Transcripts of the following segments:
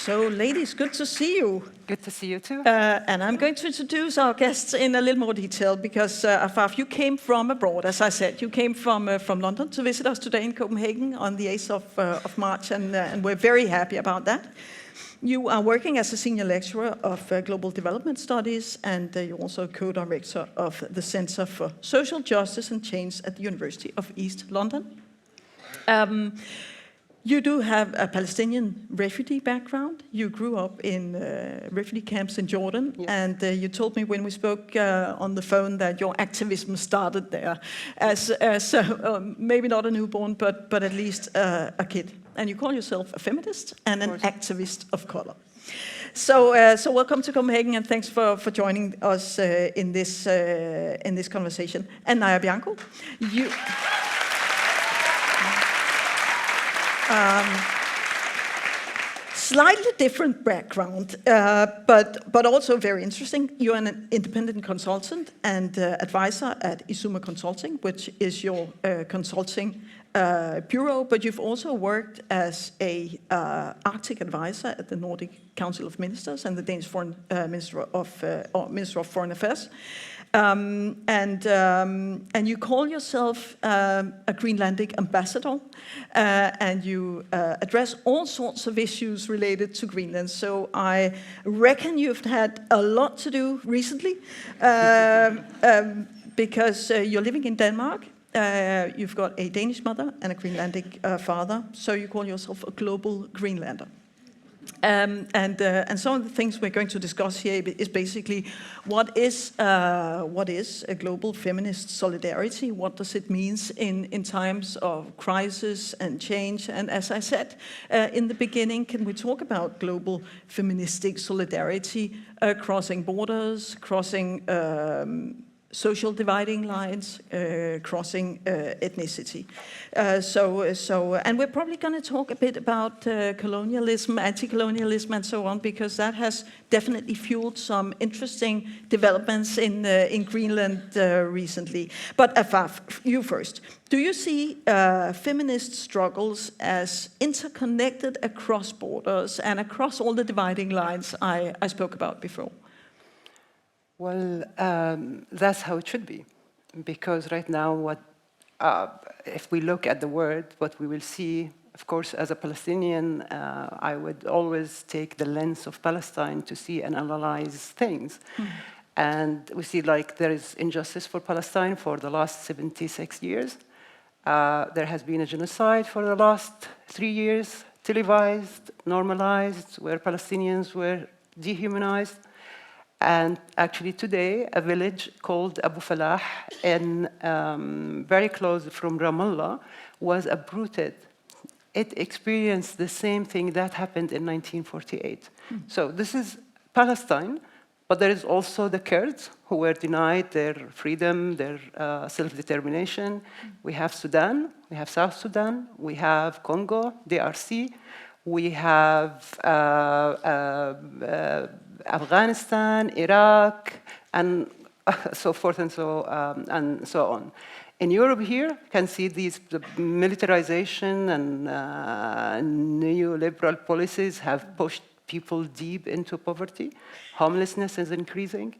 So, ladies, good to see you. Good to see you too. And I'm going to introduce our guests in a little more detail because, Afaf, you came from abroad, as I said. You came from London to visit us today in Copenhagen on the 8th of March, and we're very happy about that. You are working as a senior lecturer of global development studies, and you're also co-director of the Center for Social Justice and Change at the University of East London. You do have a Palestinian refugee background. You grew up in refugee camps in Jordan, yes. And you told me when we spoke on the phone that your activism started there as maybe not a newborn, but at least a kid. And you call yourself a feminist and an activist of color. So welcome to Copenhagen, and thanks for joining us in this conversation. And Naya Bianco, you. Slightly different background, but also very interesting. You're an independent consultant and advisor at Isuma Consulting, which is your consulting bureau, but you've also worked as a Arctic advisor at the Nordic Council of Ministers and the Danish Foreign Minister of Foreign Affairs. And you call yourself a Greenlandic ambassador, and you address all sorts of issues related to Greenland. So I reckon you've had a lot to do recently, because you're living in Denmark. You've got a Danish mother and a Greenlandic father, so you call yourself a global Greenlander. And some of the things we're going to discuss here is basically what is a global feminist solidarity? What does it mean in times of crisis and change? And as I said in the beginning, can we talk about global feministic solidarity, crossing borders, crossing social dividing lines, crossing ethnicity. And we're probably going to talk a bit about colonialism, anti-colonialism, and so on, because that has definitely fueled some interesting developments in Greenland recently. But Afaf, you first. Do you see feminist struggles as interconnected across borders and across all the dividing lines I spoke about before? Well, that's how it should be, because right now, if we look at the world, what we will see, of course, as a Palestinian, I would always take the lens of Palestine to see and analyze things. And we see like there is injustice for Palestine for the last 76 years. There has been a genocide for the last 3 years, televised, normalized, where Palestinians were dehumanized. And actually today, a village called Abu Falah, very close from Ramallah, was uprooted. It experienced the same thing that happened in 1948. So this is Palestine, but there is also the Kurds who were denied their freedom, their self-determination. We have Sudan, we have South Sudan, we have Congo, DRC, we have Afghanistan, Iraq, and so forth and so on. In Europe here, you can see the militarization and neoliberal policies have pushed people deep into poverty. Homelessness is increasing.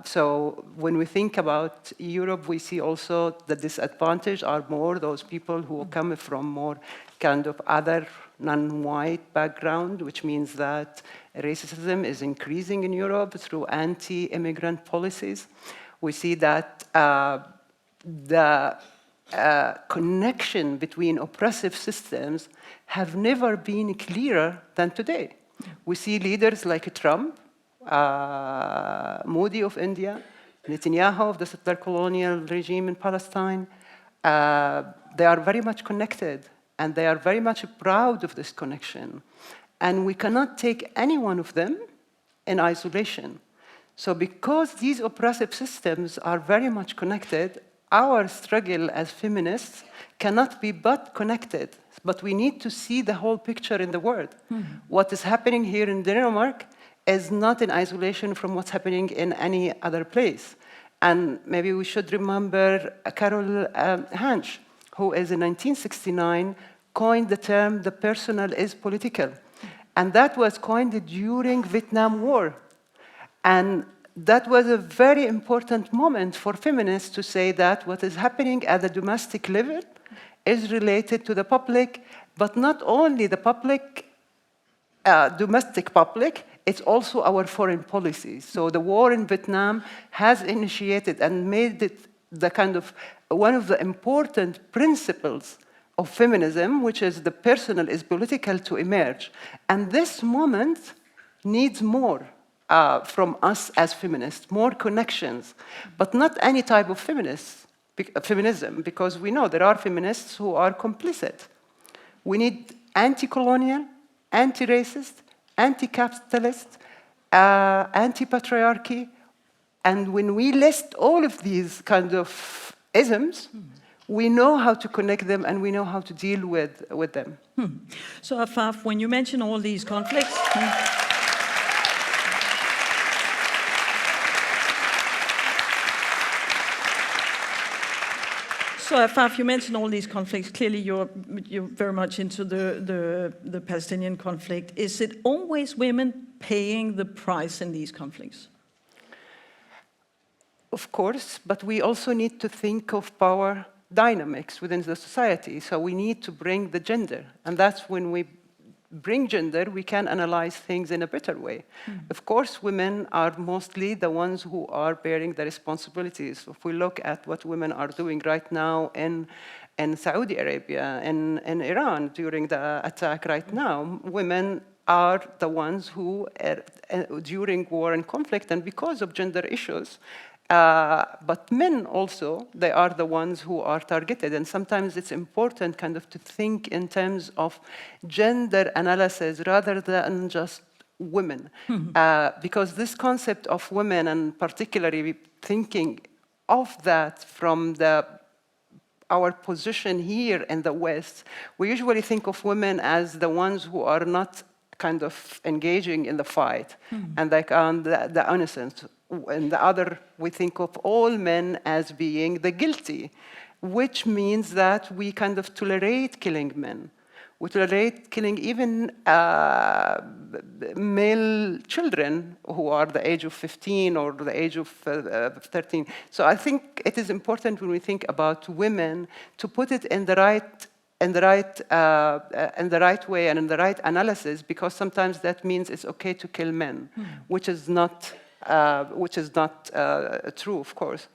So when we think about Europe, we see also the disadvantage are more those people who come from more kind of other non-white background, which means that racism is increasing in Europe through anti-immigrant policies. We see that the connection between oppressive systems have never been clearer than today. We see leaders like Trump, Modi of India, Netanyahu of the settler colonial regime in Palestine. They are very much connected, and they are very much proud of this connection. And we cannot take any one of them in isolation. So because these oppressive systems are very much connected, our struggle as feminists cannot be but connected. But we need to see the whole picture in the world. What is happening here in Denmark is not in isolation from what's happening in any other place. And maybe we should remember Carol Hansch, who is in 1969 coined the term "the personal is political." And that was coined during Vietnam War. And that was a very important moment for feminists to say that what is happening at the domestic level is related to the public, but not only the public, domestic public, it's also our foreign policy. So the war in Vietnam has initiated and made it the kind of one of the important principles of feminism, which is the personal is political, to emerge. And this moment needs more from us as feminists, more connections, but not any type of feminism, because we know there are feminists who are complicit. We need anti-colonial, anti-racist, anti-capitalist, anti-patriarchy, and when we list all of these kind of isms, we know how to connect them and we know how to deal with them. So Afaf, when you mention all these conflicts, So Afaf, you mentioned all these conflicts. Clearly, you're very much into the Palestinian conflict. Is it always women paying the price in these conflicts? Of course, but we also need to think of power dynamics within the society. So we need to bring the gender, and that's when we bring gender, we can analyze things in a better way. Of course, women are mostly the ones who are bearing the responsibilities. If we look at what women are doing right now in Saudi Arabia, in Iran, during the attack right now, women are the ones who, during war and conflict, and because of gender issues, but men also, they are the ones who are targeted. And sometimes it's important kind of to think in terms of gender analysis rather than just women. Because this concept of women, and particularly thinking of that from our position here in the West, we usually think of women as the ones who are not kind of engaging in the fight, and like the innocent. And the other, we think of all men as being the guilty, which means that we kind of tolerate killing men. We tolerate killing even male children who are the age of 15 or the age of 13. So I think it is important when we think about women to put it in the right way and in the right analysis, because sometimes that means it's okay to kill men, which is not true, of course.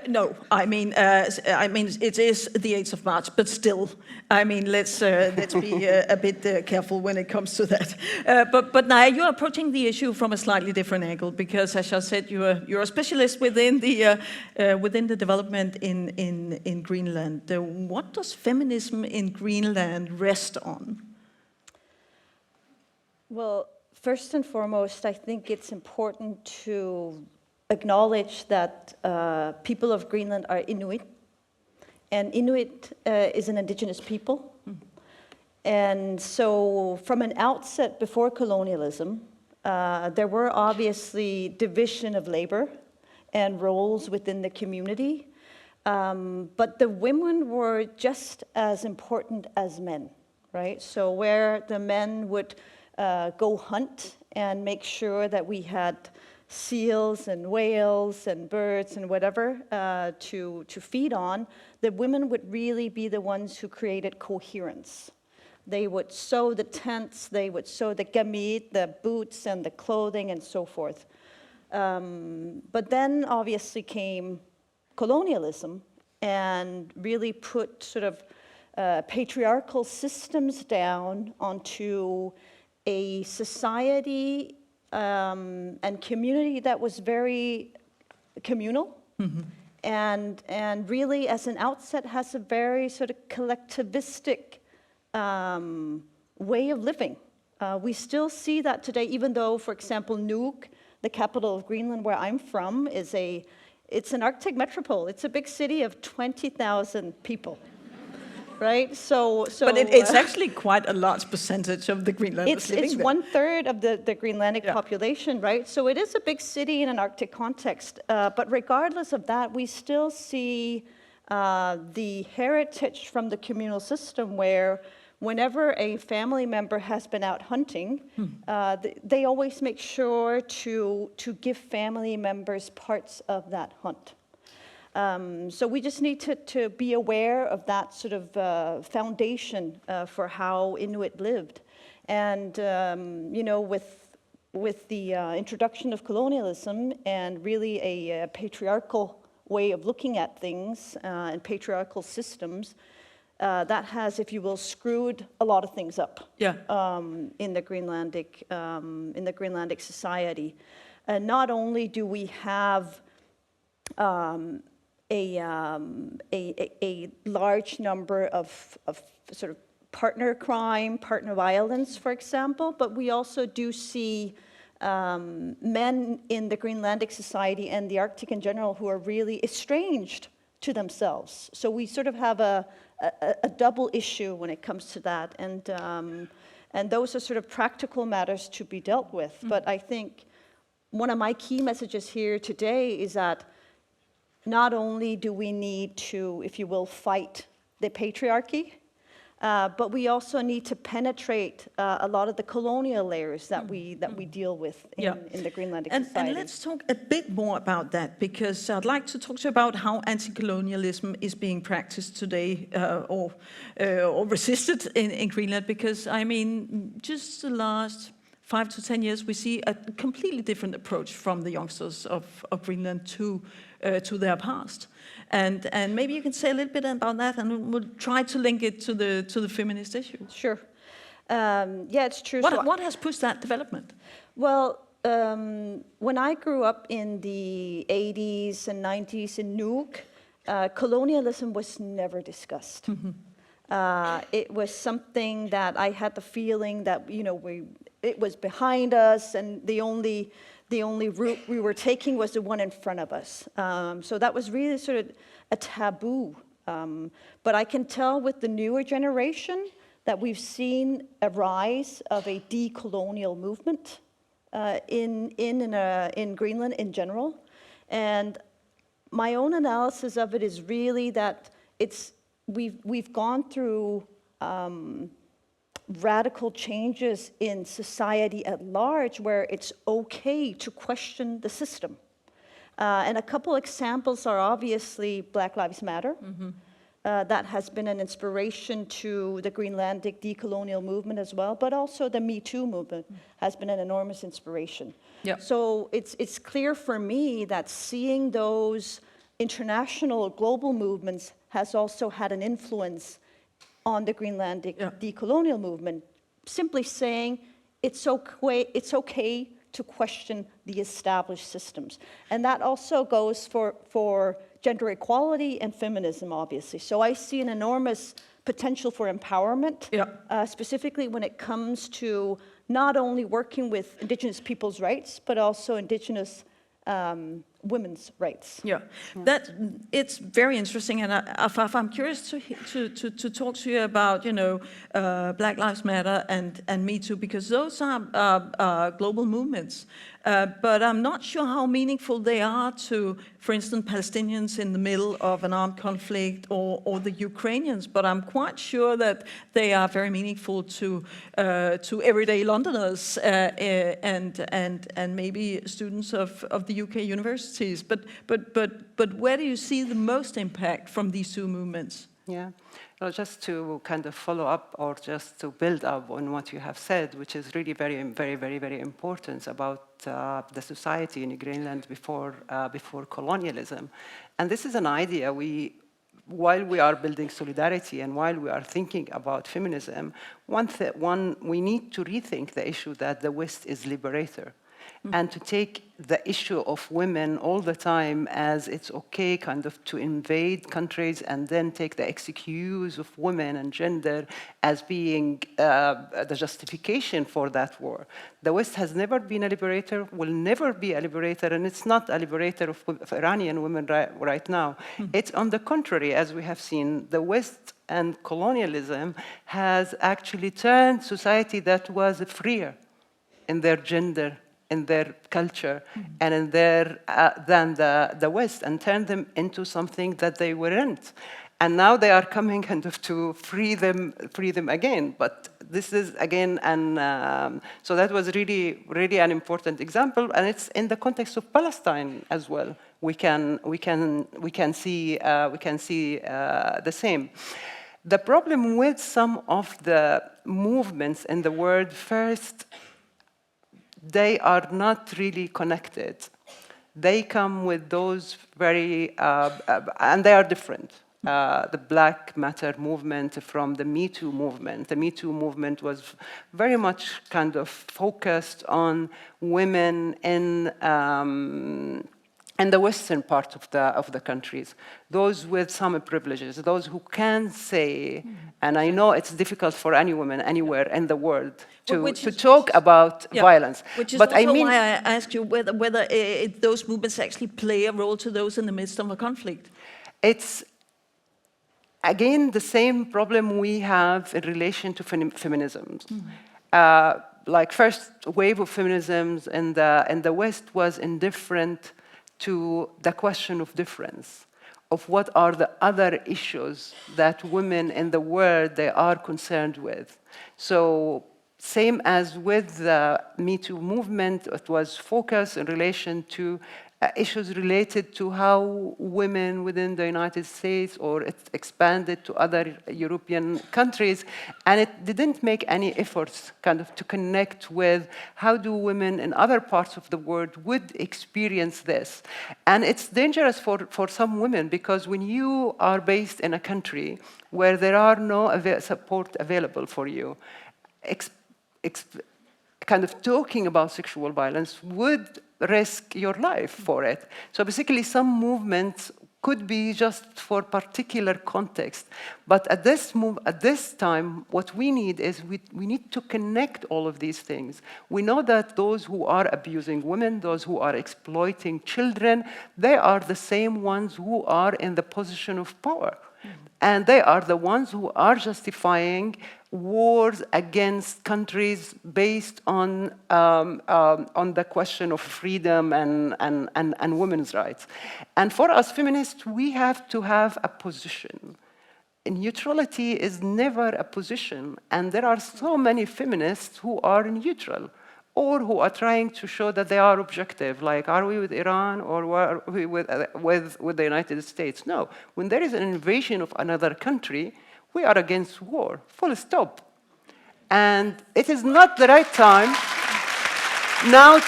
No, I mean it is the 8th of March, but still, I mean let's be a bit careful when it comes to that. But now you're approaching the issue from a slightly different angle, because as I said, you're a specialist within the development in Greenland. What does feminism in Greenland rest on? Well, first and foremost, I think it's important to acknowledge that people of Greenland are Inuit, and Inuit is an indigenous people. And so from an outset before colonialism, there were obviously division of labor and roles within the community, but the women were just as important as men, right? So where the men would go hunt and make sure that we had seals and whales and birds and whatever to feed on, the women would really be the ones who created coherence. They would sew the tents, they would sew the gamit, the boots and the clothing and so forth. But then obviously came colonialism and really put sort of patriarchal systems down onto a society and community that was very communal, and really as an outset has a very sort of collectivistic way of living. We still see that today, even though, for example, Nuuk, the capital of Greenland, where I'm from, it's an Arctic metropole. It's a big city of 20,000 people. Right, so but it's actually quite a large percentage of the Greenlanders living there. It's 1/3 of the Greenlandic population, right? So it is a big city in an Arctic context. But regardless of that, we still see the heritage from the communal system where whenever a family member has been out hunting, they always make sure to give family members parts of that hunt. So we just need to be aware of that sort of foundation for how Inuit lived. And, you know, with the introduction of colonialism and really a patriarchal way of looking at things and patriarchal systems, that has, if you will, screwed a lot of things up in the Greenlandic society. Not only do we have a large number of sort of partner crime, partner violence, for example, but we also do see men in the Greenlandic society and the Arctic in general who are really estranged to themselves. So we sort of have a double issue when it comes to that, and those are sort of practical matters to be dealt with. But I think one of my key messages here today is that not only do we need to, if you will, fight the patriarchy, but we also need to penetrate a lot of the colonial layers that we deal with in the Greenlandic society. And let's talk a bit more about that, because I'd like to talk to you about how anti-colonialism is being practiced today or resisted in Greenland, because I mean, just the last 5 to 10 years, we see a completely different approach from the youngsters of Greenland to their past. And maybe you can say a little bit about that, and we'll try to link it to the feminist issue. Sure. Yeah, it's true. What has pushed that development? Well, when I grew up in the 80s and 90s in Nuuk, colonialism was never discussed. It was something that I had the feeling that, you know, it was behind us, and the only route we were taking was the one in front of us. So that was really sort of a taboo. But I can tell with the newer generation that we've seen a rise of a decolonial movement in Greenland in general. And my own analysis of it is really that we've gone through radical changes in society at large where it's okay to question the system. And a couple examples are obviously Black Lives Matter. That has been an inspiration to the Greenlandic decolonial movement as well, but also the Me Too movement has been an enormous inspiration. So it's clear for me that seeing those international global movements has also had an influence on the Greenlandic decolonial movement, simply saying it's okay to question the established systems. And that also goes for gender equality and feminism, obviously. So I see an enormous potential for empowerment, specifically when it comes to not only working with Indigenous people's rights, but also Indigenous women's rights. That it's very interesting, and Afaf, I'm curious to talk to you about, you know, Black Lives Matter and Me Too, because those are global movements. But I'm not sure how meaningful they are to, for instance, Palestinians in the middle of an armed conflict, or the Ukrainians. But I'm quite sure that they are very meaningful to everyday Londoners and maybe students of the UK universities. But where do you see the most impact from these two movements? Yeah, well, just to kind of follow up or just to build up on what you have said, which is really very, very, very, very important about the society in Greenland before colonialism. And this is an idea while we are building solidarity and while we are thinking about feminism, we need to rethink the issue that the West is liberator. And to take the issue of women all the time as it's okay kind of to invade countries and then take the excuse of women and gender as being the justification for that war. The West has never been a liberator, will never be a liberator, and it's not a liberator of Iranian women right now. It's on the contrary, as we have seen, the West and colonialism has actually turned society that was freer in their gender, in their culture, and in their than the West, and turned them into something that they weren't. And now they are coming kind of to free them again. But this is again, and so that was really an important example, and it's in the context of Palestine as well. We can see the same. The problem with some of the movements in the world, first, they are not really connected. They come with those very, and they are different. The Black Matter movement from the Me Too movement. The Me Too movement was very much kind of focused on women in the western part of the countries, those with some privileges, those who can say, and I know it's difficult for any woman anywhere in the world to talk about violence. Which is but also I mean, why I asked you whether those movements actually play a role to those in the midst of a conflict. It's, again, the same problem we have in relation to feminism. Like first wave of feminisms in the West was indifferent to the question of difference, of what are the other issues that women in the world they are concerned with. So same as with the Me Too movement, it was focused in relation to issues related to how women within the United States, or it expanded to other European countries, and it didn't make any efforts kind of to connect with how do women in other parts of the world would experience this. And it's dangerous for some women, because when you are based in a country where there are no support available for you, kind of talking about sexual violence would risk your life for it. So basically some movements could be just for particular context. But at this time, what we need is we need to connect all of these things. We know that those who are abusing women, those who are exploiting children, they are the same ones who are in the position of power. And they are the ones who are justifying wars against countries based on the question of freedom and women's rights. And for us feminists, we have to have a position. Neutrality is never a position, and there are so many feminists who are neutral, or who are trying to show that they are objective, like, are we with Iran or are we with the United States? No. When there is an invasion of another country, we are against war, full stop. And it is not the right time now.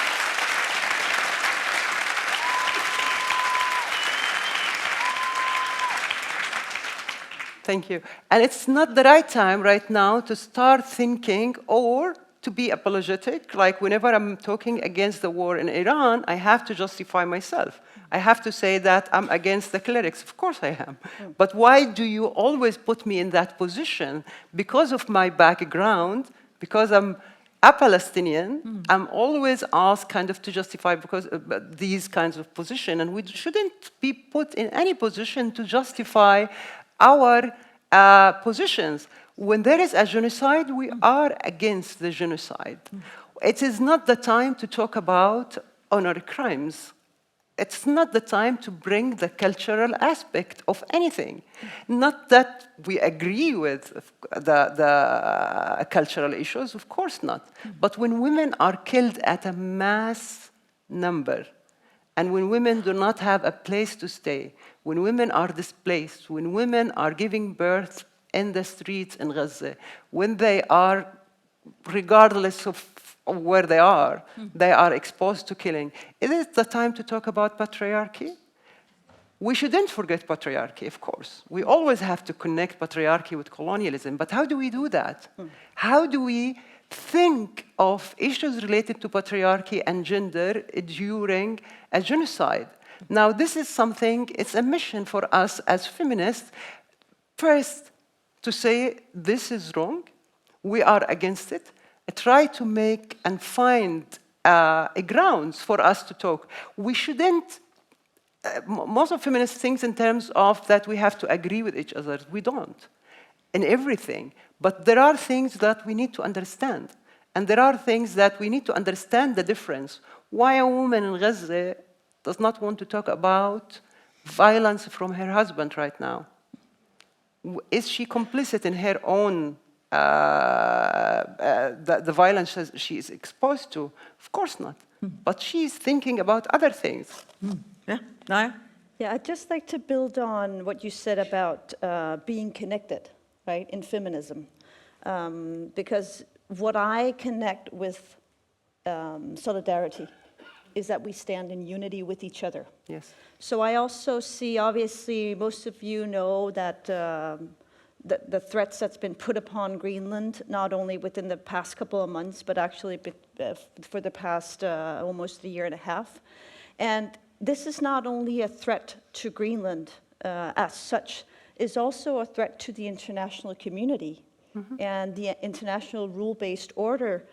Thank you. And it's not the right time right now to start thinking or to be apologetic, like whenever I'm talking against the war in Iran, I have to justify myself. I have to say that I'm against the clerics. Of course I am. But why do you always put me in that position? Because of my background, because I'm a Palestinian, I'm always asked kind of to justify because these kinds of position, and we shouldn't be put in any position to justify our positions. When there is a genocide, we are against the genocide. It is not the time to talk about honor crimes. It's not the time to bring the cultural aspect of anything. Not that we agree with the cultural issues, of course not. But when women are killed at a mass number, and when women do not have a place to stay, when women are displaced, when women are giving birth in the streets in Gaza, when they are, regardless of where they are exposed to killing, is it the time to talk about patriarchy? We shouldn't forget patriarchy, of course. We always have to connect patriarchy with colonialism, but how do we do that? How do we think of issues related to patriarchy and gender during a genocide? Now, this is something, it's a mission for us as feminists, first, to say this is wrong, we are against it, try to make and find grounds for us to talk. We shouldn't, most of feminists think in terms of that we have to agree with each other. We don't, in everything. But there are things that we need to understand. And there are things that we need to understand the difference. Why a woman in Gaza does not want to talk about violence from her husband right now? Is she complicit in her own the violence that she is exposed to? Of course not. But she's thinking about other things. Yeah, Naya? Yeah, I'd just like to build on what you said about being connected, right, in feminism. Because what I connect with solidarity is that we stand in unity with each other. Yes. So I also see, obviously, most of you know that the threats that's been put upon Greenland, not only within the past couple of months, but actually for the past almost a year and a half. And this is not only a threat to Greenland as such, it's also a threat to the international community and the international rule-based order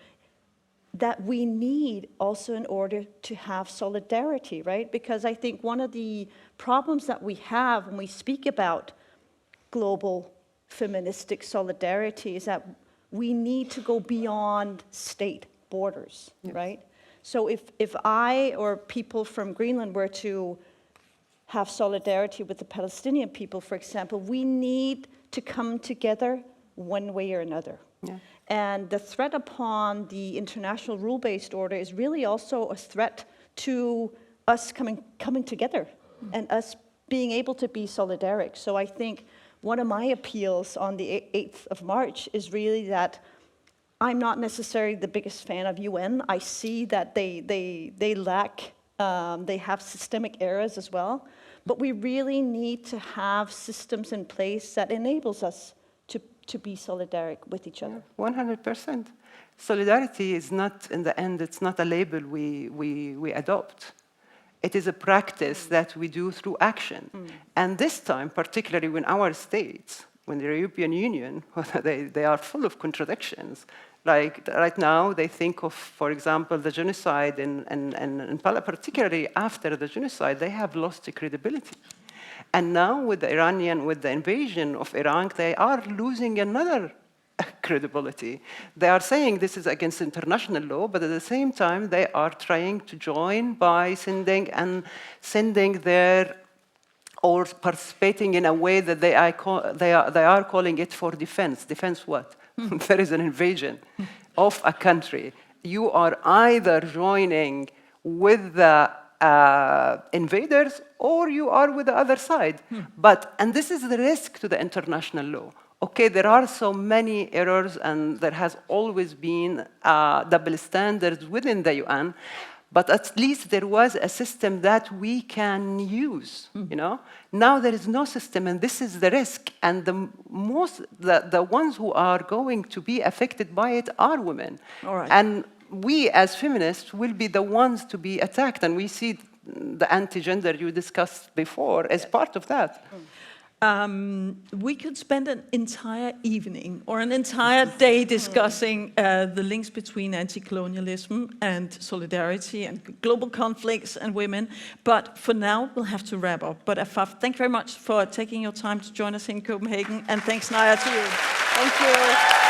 that we need also in order to have solidarity, right? Because I think one of the problems that we have when we speak about global feministic solidarity is that we need to go beyond state borders, right? So if I or people from Greenland were to have solidarity with the Palestinian people, for example, we need to come together one way or another. Yeah. And the threat upon the international rule-based order is really also a threat to us coming together and us being able to be solidaric. So I think one of my appeals on the 8th of March is really that I'm not necessarily the biggest fan of UN. I see that they lack, they have systemic errors as well. But we really need to have systems in place that enables us to be solidaric with each other. 100%. Solidarity is not, in the end, it's not a label we adopt. It is a practice that we do through action. And this time, particularly when our states, when the European Union, they are full of contradictions. Like right now, they think of, for example, the genocide in particularly after the genocide, they have lost the credibility. And now with the invasion of Iran, they are losing another credibility. They are saying this is against international law, but at the same time, they are trying to join by sending their, or participating in a way that they are calling it for defense. Defense what? There is an invasion of a country. You are either joining with the invaders or you are with the other side. And this is the risk to the international law. Okay, there are so many errors and there has always been double standards within the UN, but at least there was a system that we can use, you know? Now there is no system, and this is the risk. And the ones who are going to be affected by it are women. All right. And we as feminists will be the ones to be attacked, and we see the anti-gender you discussed before as part of that. We could spend an entire evening or an entire day discussing the links between anti-colonialism and solidarity and global conflicts and women. But for now, we'll have to wrap up. But Afaf, thank you very much for taking your time to join us in Copenhagen. And thanks, Naya, to you. Thank you.